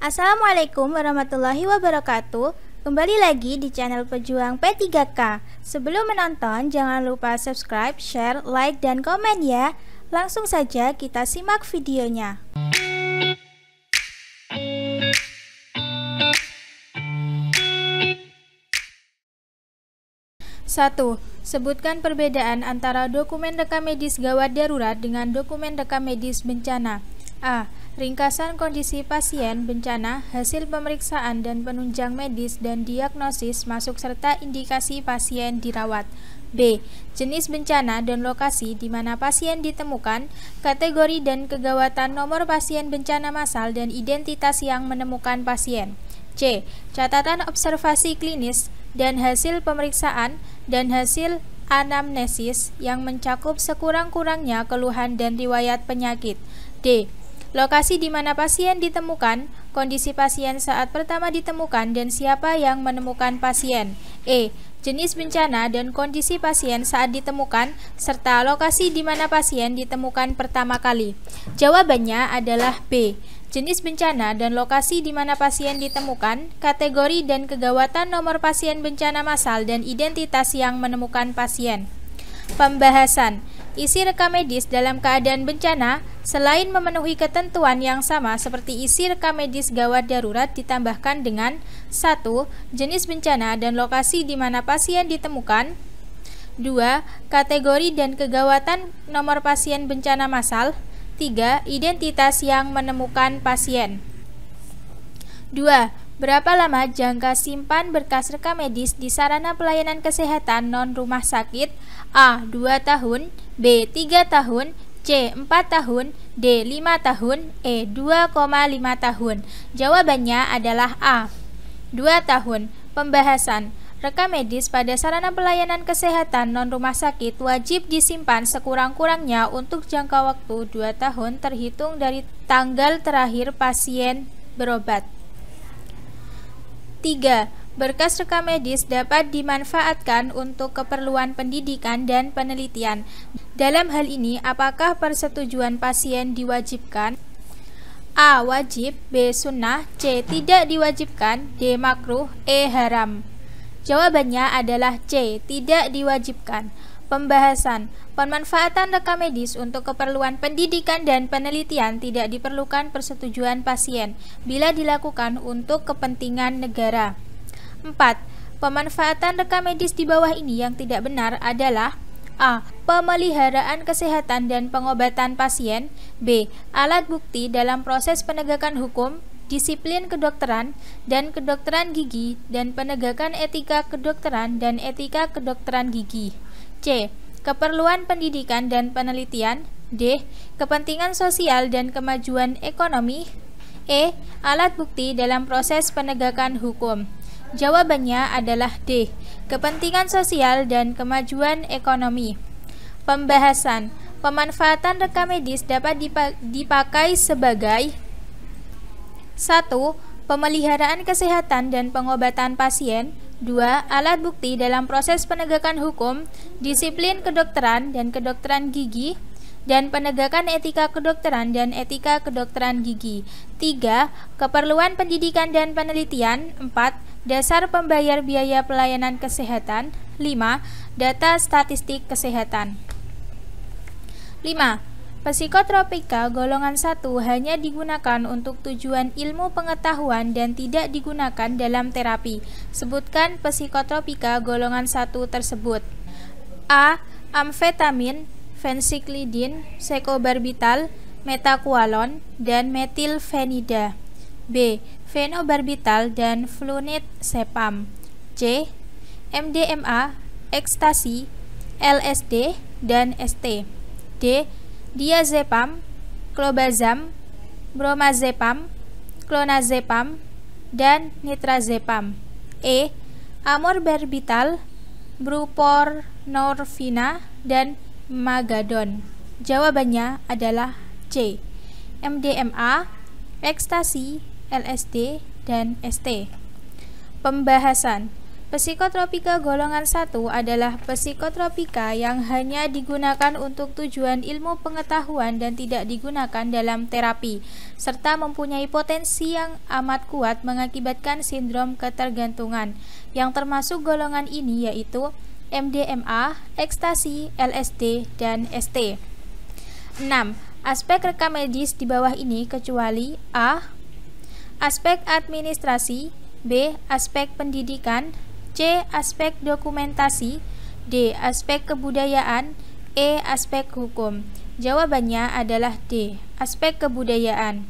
Assalamualaikum warahmatullahi wabarakatuh. Kembali lagi di channel Pejuang P3K. Sebelum menonton, jangan lupa subscribe, share, like, dan komen ya. Langsung saja kita simak videonya. 1. Sebutkan perbedaan antara dokumen rekam medis gawat darurat dengan dokumen rekam medis bencana. A. Ringkasan kondisi pasien bencana, hasil pemeriksaan dan penunjang medis dan diagnosis masuk serta indikasi pasien dirawat. B. Jenis bencana dan lokasi di mana pasien ditemukan, kategori dan kegawatan nomor pasien bencana massal dan identitas yang menemukan pasien. C. Catatan observasi klinis dan hasil pemeriksaan dan hasil anamnesis yang mencakup sekurang-kurangnya keluhan dan riwayat penyakit. D. Lokasi di mana pasien ditemukan, kondisi pasien saat pertama ditemukan dan siapa yang menemukan pasien. E. Jenis bencana dan kondisi pasien saat ditemukan, serta lokasi di mana pasien ditemukan pertama kali. Jawabannya adalah B. Jenis bencana dan lokasi di mana pasien ditemukan, kategori dan kegawatan nomor pasien bencana massal dan identitas yang menemukan pasien. Pembahasan. Isi rekam medis dalam keadaan bencana, selain memenuhi ketentuan yang sama seperti isi rekam medis gawat darurat, ditambahkan dengan 1. Jenis bencana dan lokasi di mana pasien ditemukan. 2. Kategori dan kegawatan nomor pasien bencana massal. 3. Identitas yang menemukan pasien. 2. Berapa lama jangka simpan berkas rekam medis di sarana pelayanan kesehatan non-rumah sakit? A. 2 tahun, B. 3 tahun, C. 4 tahun, D. 5 tahun, E. 2,5 tahun. Jawabannya adalah A. 2 tahun. Pembahasan. Rekam medis pada sarana pelayanan kesehatan non-rumah sakit wajib disimpan sekurang-kurangnya untuk jangka waktu 2 tahun terhitung dari tanggal terakhir pasien berobat. 3. Berkas rekam medis dapat dimanfaatkan untuk keperluan pendidikan dan penelitian. Dalam hal ini, apakah persetujuan pasien diwajibkan? A. Wajib, B. Sunnah, C. Tidak diwajibkan, D. Makruh, E. Haram. Jawabannya adalah C. Tidak diwajibkan. Pembahasan. Pemanfaatan rekam medis untuk keperluan pendidikan dan penelitian tidak diperlukan persetujuan pasien bila dilakukan untuk kepentingan negara. 4. Pemanfaatan rekam medis di bawah ini yang tidak benar adalah A. Pemeliharaan kesehatan dan pengobatan pasien. B. Alat bukti dalam proses penegakan hukum, disiplin kedokteran dan kedokteran gigi dan penegakan etika kedokteran dan etika kedokteran gigi. C. Keperluan pendidikan dan penelitian. D. Kepentingan sosial dan kemajuan ekonomi. E. Alat bukti dalam proses penegakan hukum. Jawabannya adalah D. Kepentingan sosial dan kemajuan ekonomi. Pembahasan. Pemanfaatan rekam medis dapat dipakai sebagai 1. Pemeliharaan kesehatan dan pengobatan pasien. 2. Alat bukti dalam proses penegakan hukum, disiplin kedokteran dan kedokteran gigi, dan penegakan etika kedokteran dan etika kedokteran gigi. 3. Keperluan pendidikan dan penelitian. 4. Dasar pembayar biaya pelayanan kesehatan. 5. Data statistik kesehatan. 5. Psikotropika golongan 1 hanya digunakan untuk tujuan ilmu pengetahuan dan tidak digunakan dalam terapi. Sebutkan psikotropika golongan 1 tersebut. A. Amfetamin, fensiklidin, sekobarbital, metakualon, dan metilfenida. B. Fenobarbital dan flunitrazepam. C. MDMA, ekstasi, LSD, dan ST. D. Diazepam, clobazam, bromazepam, clonazepam, dan nitrazepam. E. Amorbarbital, buprenorfina, dan magadon. Jawabannya adalah C. MDMA, ekstasi, LSD, dan ST. Pembahasan. Psikotropika golongan 1 adalah psikotropika yang hanya digunakan untuk tujuan ilmu pengetahuan dan tidak digunakan dalam terapi, serta mempunyai potensi yang amat kuat mengakibatkan sindrom ketergantungan, yang termasuk golongan ini yaitu MDMA, ekstasi, LSD, dan ST. 6. Aspek rekam medis di bawah ini kecuali A. Aspek administrasi, B. Aspek pendidikan, C. Aspek dokumentasi, D. Aspek kebudayaan, E. Aspek hukum. Jawabannya adalah D. Aspek kebudayaan.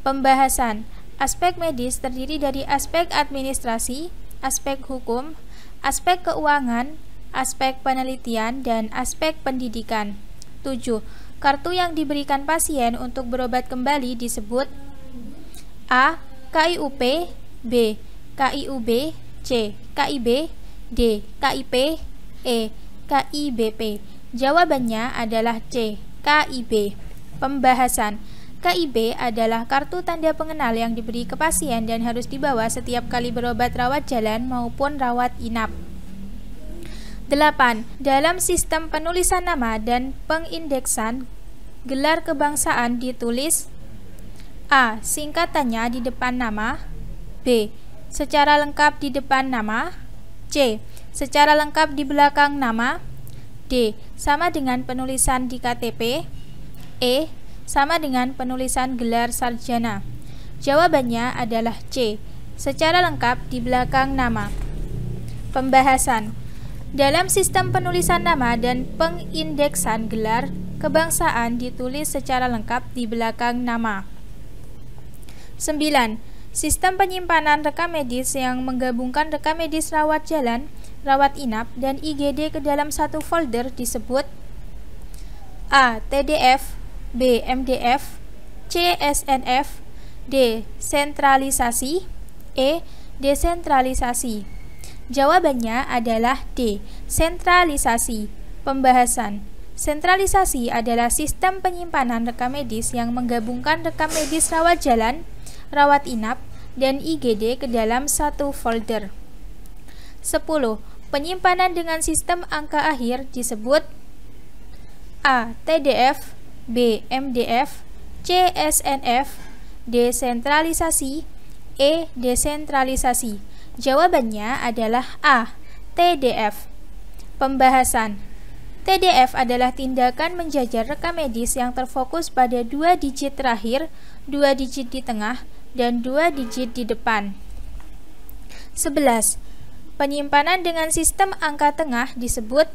Pembahasan. Aspek medis terdiri dari aspek administrasi, aspek hukum, aspek keuangan, aspek penelitian, dan aspek pendidikan. 7. Kartu yang diberikan pasien untuk berobat kembali disebut A. KIUP, B. KIUB, C. KIB, D. KIP, E. KIBP. Jawabannya adalah C. KIB. Pembahasan. KIB adalah kartu tanda pengenal yang diberi ke pasien dan harus dibawa setiap kali berobat rawat jalan maupun rawat inap. 8. Dalam sistem penulisan nama dan pengindeksan, gelar kebangsaan ditulis A. Singkatannya di depan nama, B. Secara lengkap di depan nama, C. Secara lengkap di belakang nama, D. Sama dengan penulisan di KTP, E. Sama dengan penulisan gelar sarjana. Jawabannya adalah C. Secara lengkap di belakang nama. Pembahasan. Dalam sistem penulisan nama dan pengindeksan gelar kebangsaan ditulis secara lengkap di belakang nama. 9. Sistem penyimpanan rekam medis yang menggabungkan rekam medis rawat jalan, rawat inap, dan IGD ke dalam satu folder disebut A. TDF, B. MDF, C. SNF, D. Sentralisasi, E. Desentralisasi. Jawabannya adalah D. Sentralisasi. Pembahasan. Sentralisasi adalah sistem penyimpanan rekam medis yang menggabungkan rekam medis rawat jalan, rawat inap, dan IGD ke dalam satu folder. 10. Penyimpanan dengan sistem angka akhir disebut A. TDF, B. MDF, C. SNF, D. Sentralisasi, E. Desentralisasi. Jawabannya adalah A. TDF. Pembahasan. TDF adalah tindakan menjajar rekam medis yang terfokus pada 2 digit terakhir, 2 digit di tengah, dan 2 digit di depan. 11. Penyimpanan dengan sistem angka tengah disebut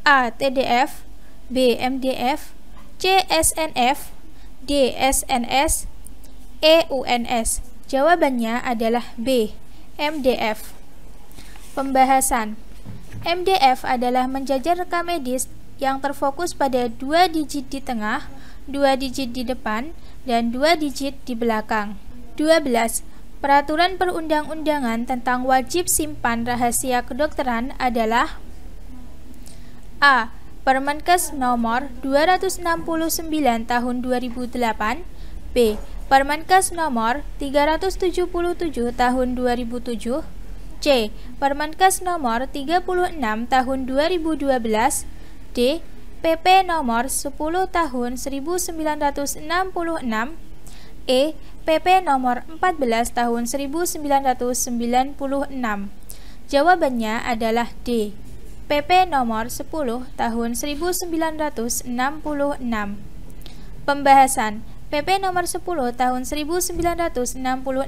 A. TDF, B. MDF, C. SNF, D. SNS, E. UNS. Jawabannya adalah B. MDF. Pembahasan. MDF adalah menjajar rekam medis yang terfokus pada 2 digit di tengah, 2 digit di depan, dan 2 digit di belakang. 12. Peraturan perundang-undangan tentang wajib simpan rahasia kedokteran adalah A. Permenkes nomor 269 tahun 2008, B. Permenkes nomor 377 tahun 2007, C. Permenkes nomor 36 tahun 2012, D. PP nomor 10 tahun 1966, E. PP nomor 14 tahun 1996. Jawabannya adalah D. PP nomor 10 tahun 1966. Pembahasan. PP nomor 10 tahun 1966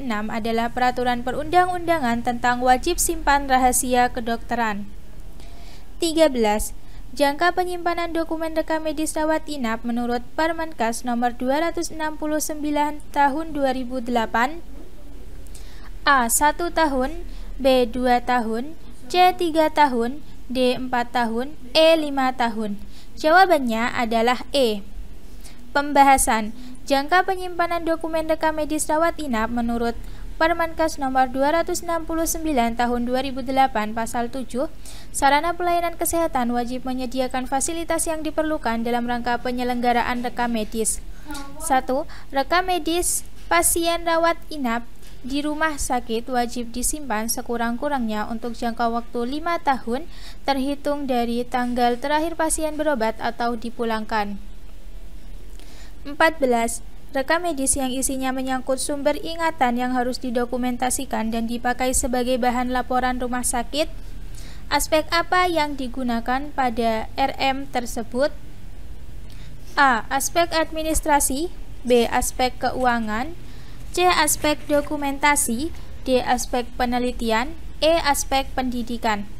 adalah peraturan perundang-undangan tentang wajib simpan rahasia kedokteran. 13. Jangka penyimpanan dokumen rekam medis rawat inap menurut Permenkes nomor 269 tahun 2008 A. 1 tahun, B. 2 tahun, C. 3 tahun, D. 4 tahun, E. 5 tahun. Jawabannya adalah E. Pembahasan. Jangka penyimpanan dokumen rekam medis rawat inap menurut Permenkes nomor 269 tahun 2008 pasal 7, sarana pelayanan kesehatan wajib menyediakan fasilitas yang diperlukan dalam rangka penyelenggaraan rekam medis. 1. Rekam medis pasien rawat inap di rumah sakit wajib disimpan sekurang-kurangnya untuk jangka waktu 5 tahun terhitung dari tanggal terakhir pasien berobat atau dipulangkan. 14. Rekam medis yang isinya menyangkut sumber ingatan yang harus didokumentasikan dan dipakai sebagai bahan laporan rumah sakit. Aspek apa yang digunakan pada RM tersebut? A. Aspek administrasi, B. Aspek keuangan, C. Aspek dokumentasi, D. Aspek penelitian, E. Aspek pendidikan.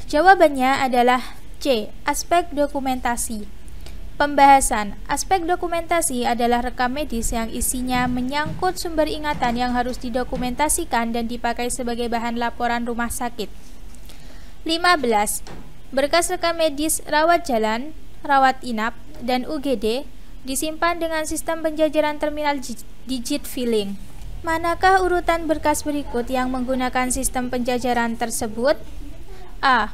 Jawabannya adalah C. Aspek dokumentasi. Pembahasan. Aspek dokumentasi adalah rekam medis yang isinya menyangkut sumber ingatan yang harus didokumentasikan dan dipakai sebagai bahan laporan rumah sakit. 15. Berkas rekam medis rawat jalan, rawat inap, dan UGD disimpan dengan sistem penjajaran terminal digit filling. Manakah urutan berkas berikut yang menggunakan sistem penjajaran tersebut? A.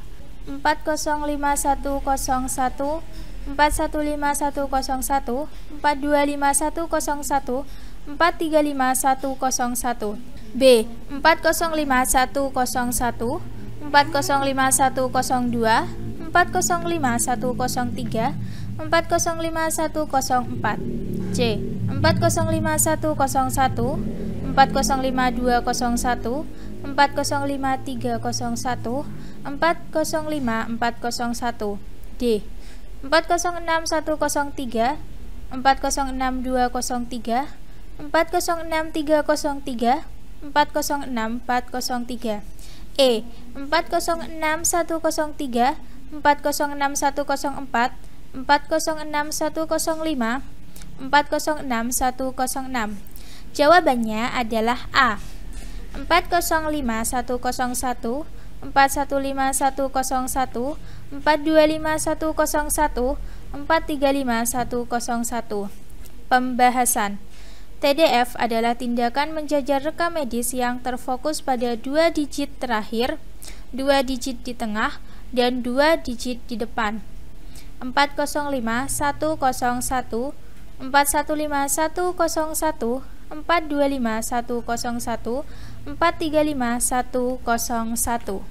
405101, 415101, 425101, 435101. B. 405101, 405102, 405103, 405104. C. 405101, 405201, 405301, 405401. D. 406103, 406203, 406303, 406403. E. 406103, 406104, 406105, 406106. Jawabannya adalah A. 405101, 415101, 425101, 435101. Pembahasan. TDF adalah tindakan menjajar rekam medis yang terfokus pada 2 digit terakhir, 2 digit di tengah, dan 2 digit di depan. 405101, 415101, 425101, 435101.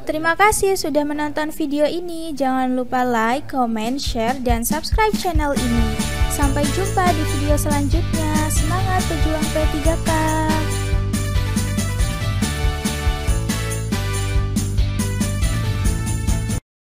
Terima kasih sudah menonton video ini. Jangan lupa like, comment, share, dan subscribe channel ini. Sampai jumpa di video selanjutnya. Semangat pejuang P3K.